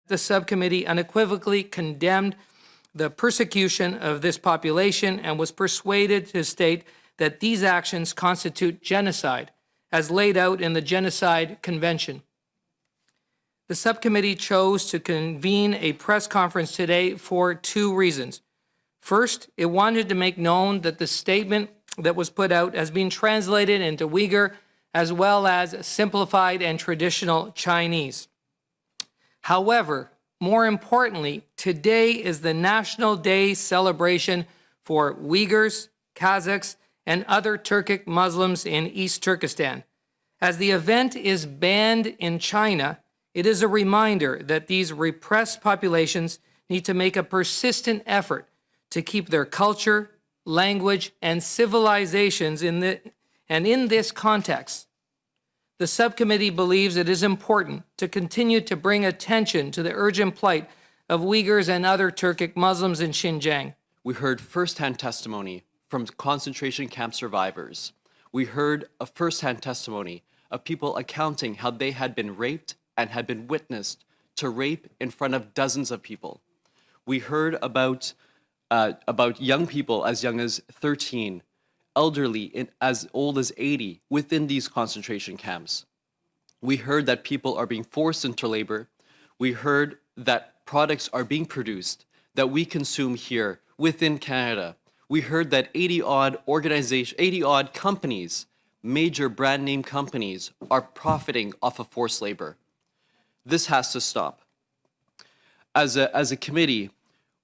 The subcommittee unequivocally condemned the persecution of this population and was persuaded to state that these actions constitute genocide, as laid out in the Genocide Convention. The subcommittee chose to convene a press conference today for two reasons. First, it wanted to make known that the statement that was put out has been translated into Uighur as well as simplified and traditional Chinese. However, more importantly, today is the National Day celebration for Uighurs, Kazakhs, and other Turkic Muslims in East Turkestan. As the event is banned in China, it is a reminder that these repressed populations need to make a persistent effort to keep their culture, language, and civilizations in this context. The subcommittee believes it is important to continue to bring attention to the urgent plight of Uyghurs and other Turkic Muslims in Xinjiang. We heard firsthand testimony from concentration camp survivors. We heard a firsthand testimony of people accounting how they had been raped and had been witnessed to rape in front of dozens of people. We heard about young people as young as 13, elderly as old as 80 within these concentration camps. We heard that people are being forced into labor. We heard that products are being produced that we consume here within Canada. We heard that 80-odd companies, major brand name companies, are profiting off of forced labor. This has to stop. As a committee,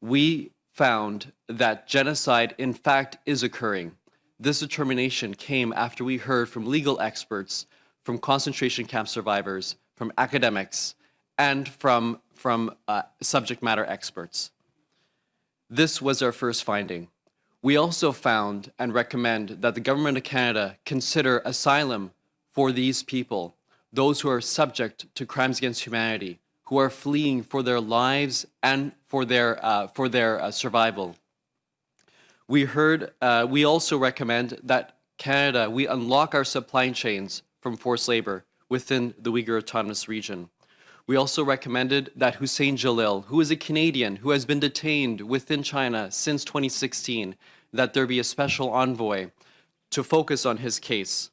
we found that genocide, in fact, is occurring. This determination came after we heard from legal experts, from concentration camp survivors, from academics, and from subject matter experts. This was our first finding. We also found and recommend that the Government of Canada consider asylum for these people, those who are subject to crimes against humanity, who are fleeing for their lives and for their survival. We also recommend that Canada, we unlock our supply chains from forced labor within the Uyghur Autonomous Region. We also recommended that Hussein Jalil, who is a Canadian who has been detained within China since 2016, that there be a special envoy to focus on his case.